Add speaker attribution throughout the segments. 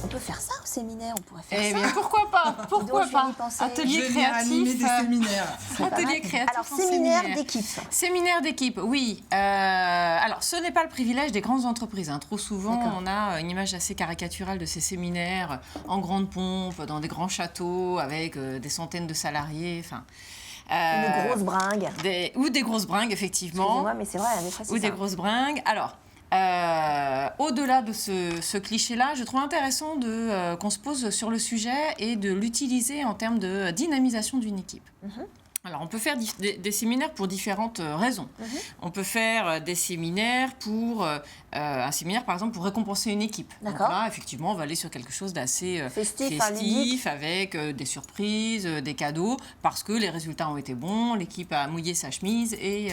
Speaker 1: On peut faire ça au séminaire, on pourrait faire
Speaker 2: Eh
Speaker 1: ça.
Speaker 2: bien, pourquoi pas? Pourquoi
Speaker 1: Donc, je vais
Speaker 2: pas?
Speaker 1: y penser.
Speaker 2: Atelier
Speaker 3: Je viens animer
Speaker 2: créatif.
Speaker 3: des séminaires.
Speaker 2: Atelier créatif.
Speaker 1: Alors,
Speaker 2: en
Speaker 1: séminaire d'équipe.
Speaker 2: Séminaire d'équipe, oui. Alors, ce n'est pas le privilège des grandes entreprises. Trop souvent,
Speaker 1: D'accord.
Speaker 2: on a une image assez caricaturale de ces séminaires en grande pompe, dans des grands châteaux, avec des centaines de salariés. Enfin,
Speaker 1: Une grosse bringue.
Speaker 2: ou des grosses bringues, effectivement.
Speaker 1: Excusez-moi, mais c'est vrai, des fois, c'est
Speaker 2: Ou
Speaker 1: ça.
Speaker 2: des grosses bringues. Alors, au-delà de ce cliché-là, je trouve intéressant qu'on se pose sur le sujet et de l'utiliser en termes de dynamisation d'une équipe. Alors, on peut faire des séminaires pour différentes raisons. On peut faire des séminaires pour... un séminaire, par exemple, pour récompenser une équipe. Donc
Speaker 1: D'accord.
Speaker 2: là, effectivement, on va aller sur quelque chose d'assez
Speaker 1: Festif, hein, ludique.
Speaker 2: avec des surprises, des cadeaux, parce que les résultats ont été bons, l'équipe a mouillé sa chemise et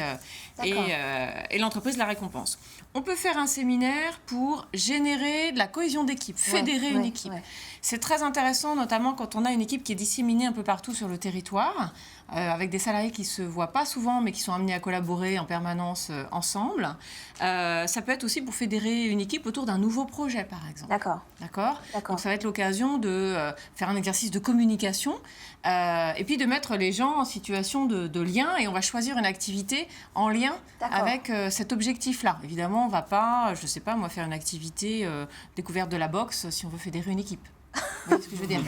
Speaker 2: l'entreprise la récompense. On peut faire un séminaire pour générer de la cohésion d'équipe, fédérer une équipe.
Speaker 1: Ouais.
Speaker 2: C'est très intéressant, notamment quand on a une équipe qui est disséminée un peu partout sur le territoire, avec des salariés qui ne se voient pas souvent, mais qui sont amenés à collaborer en permanence ensemble. Ça peut être aussi pour fédérer une équipe autour d'un nouveau projet, par exemple.
Speaker 1: D'accord.
Speaker 2: D'accord.
Speaker 1: D'accord.
Speaker 2: Donc ça va être l'occasion de faire un exercice de communication et puis de mettre les gens en situation de lien, et on va choisir une activité en lien
Speaker 1: D'accord.
Speaker 2: avec cet objectif-là. Évidemment, on ne va pas, je ne sais pas, moi, faire une activité découverte de la boxe si on veut fédérer une équipe. Vous voyez ce que je veux dire?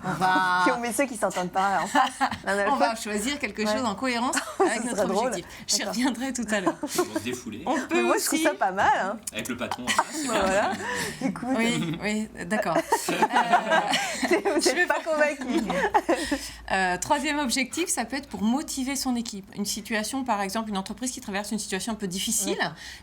Speaker 2: On va...
Speaker 1: Mais ceux qui s'entendent pas en face.
Speaker 2: On va choisir quelque chose en cohérence avec
Speaker 1: Ce
Speaker 2: notre
Speaker 1: serait drôle.
Speaker 2: objectif. J'y
Speaker 1: D'accord.
Speaker 2: reviendrai tout à l'heure.
Speaker 4: Ils vont se défouler
Speaker 2: On
Speaker 1: Mais
Speaker 2: peut
Speaker 1: moi, je trouve
Speaker 2: aussi...
Speaker 1: ça pas mal. Hein.
Speaker 4: avec le patron. C'est
Speaker 1: Bah, voilà. Écoute,
Speaker 2: Oui, d'accord.
Speaker 1: vous n'êtes pas convaincu.
Speaker 2: Troisième objectif, ça peut être pour motiver son équipe. Une situation, par exemple, une entreprise qui traverse une situation un peu difficile,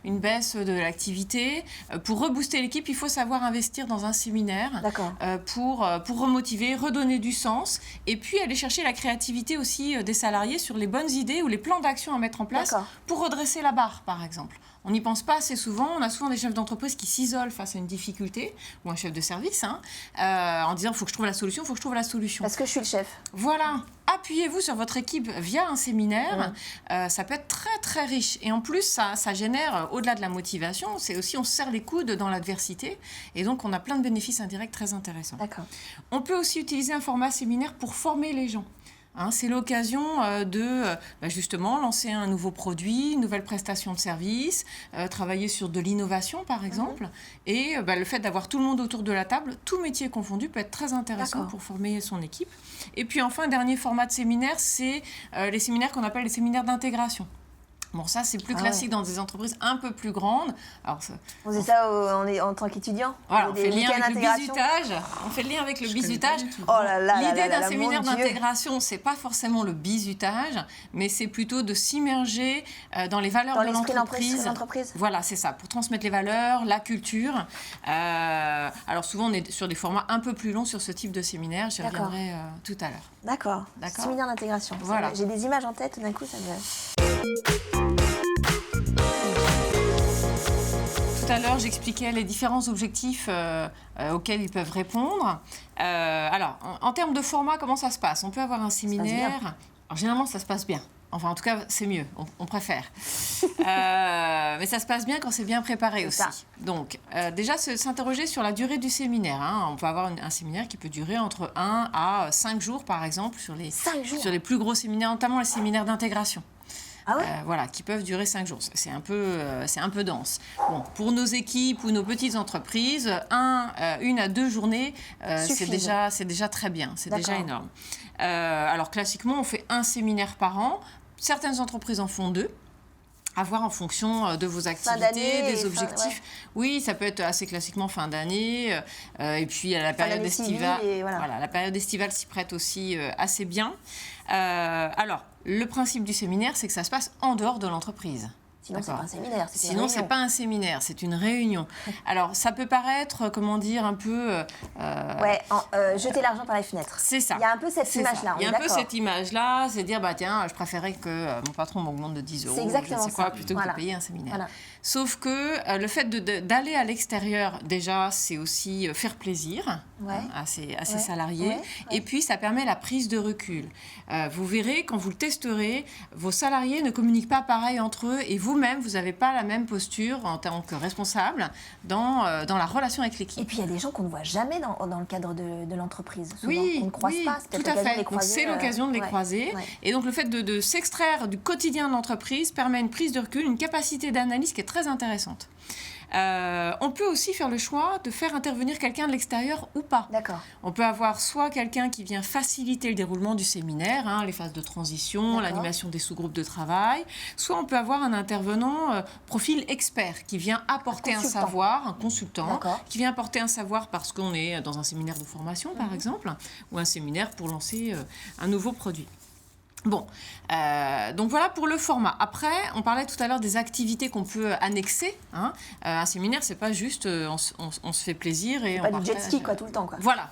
Speaker 2: une baisse de l'activité. Pour rebooster l'équipe, il faut savoir investir dans un séminaire
Speaker 1: D'accord.
Speaker 2: pour remotiver, redonner du sens, et puis aller chercher la créativité aussi des salariés sur les bonnes idées ou les plans d'action à mettre en place
Speaker 1: D'accord.
Speaker 2: pour redresser la barre, par exemple. On n'y pense pas assez souvent. On a souvent des chefs d'entreprise qui s'isolent face à une difficulté, ou un chef de service, en disant « il faut que je trouve la solution, il faut que je trouve la solution ».
Speaker 1: Parce que je suis le chef.
Speaker 2: Voilà, appuyez-vous sur votre équipe via un séminaire, ça peut être très très riche. Et en plus, ça génère, au-delà de la motivation, c'est aussi on se serre les coudes dans l'adversité, et donc on a plein de bénéfices indirects très intéressants.
Speaker 1: D'accord.
Speaker 2: On peut aussi utiliser un format séminaire pour former les gens. C'est l'occasion de justement lancer un nouveau produit, une nouvelle prestation de service, travailler sur de l'innovation par exemple. Et le fait d'avoir tout le monde autour de la table, tout métier confondu, peut être très intéressant
Speaker 1: D'accord.
Speaker 2: pour former son équipe. Et puis enfin, dernier format de séminaire, c'est les séminaires qu'on appelle les séminaires d'intégration. Bon, ça, c'est plus classique dans des entreprises un peu plus grandes. Alors,
Speaker 1: On faisait ça en tant qu'étudiant.
Speaker 2: voilà, on
Speaker 1: Des
Speaker 2: fait le lien
Speaker 1: week-ends
Speaker 2: avec le
Speaker 1: d'intégration.
Speaker 2: bizutage. On fait le lien avec le bizutage.
Speaker 1: Oh là là.
Speaker 2: L'idée d'un
Speaker 1: là,
Speaker 2: séminaire
Speaker 1: mon Dieu.
Speaker 2: d'intégration, c'est pas forcément le bizutage, mais c'est plutôt de s'immerger dans les valeurs
Speaker 1: Dans
Speaker 2: de
Speaker 1: l'esprit de
Speaker 2: l'entreprise.
Speaker 1: l'entreprise.
Speaker 2: Voilà, c'est ça, pour transmettre les valeurs, la culture. Alors souvent, on est sur des formats un peu plus longs sur ce type de séminaire. J'y
Speaker 1: D'accord.
Speaker 2: reviendrai tout à l'heure.
Speaker 1: D'accord.
Speaker 2: D'accord.
Speaker 1: Séminaire d'intégration.
Speaker 2: Voilà.
Speaker 1: J'ai des images en tête, tout d'un coup, ça me...
Speaker 2: Tout à l'heure, j'expliquais les différents objectifs auxquels ils peuvent répondre. Alors, en termes de format, comment ça se passe? On peut avoir un séminaire. Alors, généralement, ça se passe bien. Enfin, en tout cas, c'est mieux. On préfère. Mais ça se passe bien quand c'est bien préparé aussi.
Speaker 1: Ça.
Speaker 2: Donc, déjà, s'interroger sur la durée du séminaire. On peut avoir un séminaire qui peut durer entre 1 à 5 jours, par exemple, sur les
Speaker 1: 5 jours.
Speaker 2: sur les plus gros séminaires, notamment les séminaires d'intégration.
Speaker 1: Ah ouais.
Speaker 2: Voilà, qui peuvent durer 5 jours. C'est un peu dense. Bon, pour nos équipes ou nos petites entreprises, 1 à 2 journées, c'est déjà très bien, c'est déjà
Speaker 1: D'accord.
Speaker 2: énorme. Alors classiquement, on fait un séminaire par an. Certaines entreprises en font 2. À voir en fonction de vos activités,
Speaker 1: d'année
Speaker 2: des
Speaker 1: et
Speaker 2: objectifs. Oui, ça peut être assez classiquement fin d'année. Et puis à la période
Speaker 1: d'année civile
Speaker 2: estivale.
Speaker 1: et voilà.
Speaker 2: La période estivale s'y prête aussi assez bien. Alors, le principe du séminaire, c'est que ça se passe en dehors de l'entreprise.
Speaker 1: Sinon, c'est pas
Speaker 2: D'accord.
Speaker 1: un séminaire.
Speaker 2: Sinon, c'est pas un séminaire, c'est une réunion. Alors, ça peut paraître, comment dire, un peu...
Speaker 1: jeter l'argent par les fenêtres.
Speaker 2: C'est ça.
Speaker 1: Il y a un peu cette
Speaker 2: C'est
Speaker 1: image-là,
Speaker 2: ça.
Speaker 1: on
Speaker 2: Il y a
Speaker 1: est
Speaker 2: un peu
Speaker 1: d'accord.
Speaker 2: cette image-là, c'est dire, tiens, je préférais que mon patron m'augmente de 10 euros.
Speaker 1: C'est exactement
Speaker 2: je ne sais quoi,
Speaker 1: ça.
Speaker 2: plutôt que
Speaker 1: Voilà.
Speaker 2: de payer un séminaire.
Speaker 1: Voilà.
Speaker 2: Sauf que le fait d'aller à l'extérieur, déjà, c'est aussi faire plaisir à ses salariés. Et puis, ça permet la prise de recul. Vous verrez, quand vous le testerez, vos salariés ne communiquent pas pareil entre eux et vous-même, vous n'avez pas la même posture en tant que responsable dans la relation avec l'équipe.
Speaker 1: Et puis, il y a des gens qu'on ne voit jamais dans le cadre de l'entreprise. Souvent, qu'on ne croise pas.
Speaker 2: Tout à fait. C'est l'occasion de les croiser. Et donc, le fait de s'extraire du quotidien de l'entreprise permet une prise de recul, une capacité d'analyse qui est très intéressante. On peut aussi faire le choix de faire intervenir quelqu'un de l'extérieur ou pas.
Speaker 1: D'accord.
Speaker 2: On peut avoir soit quelqu'un qui vient faciliter le déroulement du séminaire, les phases de transition, l'animation des sous-groupes de travail, soit on peut avoir un intervenant profil expert qui vient apporter un savoir, un consultant, qui vient apporter un savoir parce qu'on est dans un séminaire de formation, par exemple, ou un séminaire pour lancer un nouveau produit. Bon, donc voilà pour le format. Après, on parlait tout à l'heure des activités qu'on peut annexer. Un séminaire, c'est pas juste on se fait plaisir et on
Speaker 1: partage. Pas du jet ski tout le temps.
Speaker 2: Voilà,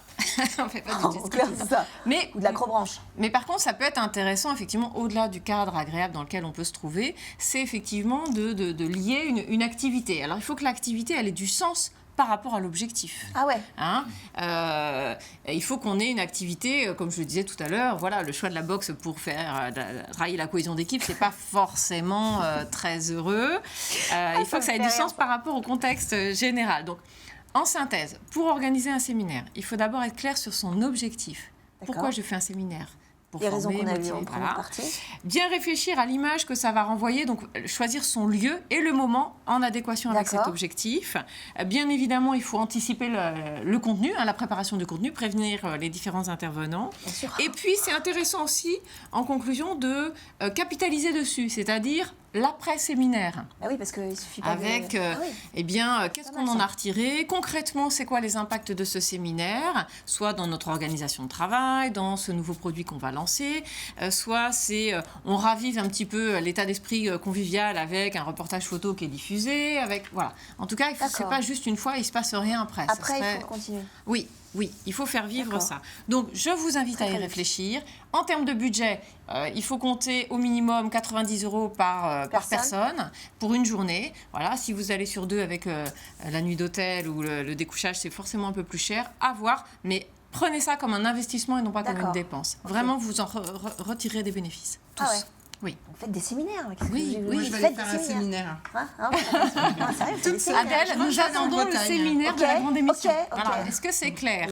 Speaker 2: on fait pas du jet ski.
Speaker 1: C'est ça. Ou de l'acrobranche.
Speaker 2: Mais par contre, ça peut être intéressant, effectivement, au-delà du cadre agréable dans lequel on peut se trouver, c'est effectivement de lier une activité. Alors, il faut que l'activité, elle ait du sens par rapport à l'objectif.
Speaker 1: Ah ouais.
Speaker 2: Il faut qu'on ait une activité, comme je le disais tout à l'heure, voilà, le choix de la boxe pour faire travailler la cohésion d'équipe, c'est pas forcément très heureux. Il faut que ça ait du sens par rapport au contexte général. Donc, en synthèse, pour organiser un séminaire, il faut d'abord être clair sur son objectif. Pourquoi je fais un séminaire ? Pour
Speaker 1: les raisons
Speaker 2: former,
Speaker 1: qu'on a vues en première partie.
Speaker 2: Bien réfléchir à l'image que ça va renvoyer, donc choisir son lieu et le moment en adéquation avec cet objectif. Bien évidemment, il faut anticiper le contenu, la préparation du contenu, prévenir les différents intervenants.
Speaker 1: Bien sûr.
Speaker 2: Et puis, c'est intéressant aussi, en conclusion, de capitaliser dessus, c'est-à-dire l'après-séminaire.
Speaker 1: Ah oui, parce qu'il suffit pas
Speaker 2: avec, qu'est-ce qu'on en a retiré ? Concrètement, c'est quoi les impacts de ce séminaire ? Soit dans notre organisation de travail, dans ce nouveau produit qu'on va lancer, soit c'est on ravive un petit peu l'état d'esprit convivial avec un reportage photo qui est diffusé, voilà. En tout cas, c'est pas juste une fois, il se passe rien après.
Speaker 1: Après, il faut continuer.
Speaker 2: Oui, il faut faire vivre ça. Donc, je vous invite à y réfléchir. En termes de budget, il faut compter au minimum 90 € par personne pour une journée. Voilà, si vous allez sur 2 avec la nuit d'hôtel ou le découchage, c'est forcément un peu plus cher. À voir, mais prenez ça comme un investissement et non pas comme une dépense. Vraiment, vous en retirez des bénéfices. Tous.
Speaker 1: Ah ouais.
Speaker 2: Oui.
Speaker 1: Vous faites des séminaires.
Speaker 3: Oui, je vais aller faire un séminaire.
Speaker 2: Adèle, nous attendons le séminaire de la grande émission. Est-ce que c'est clair ?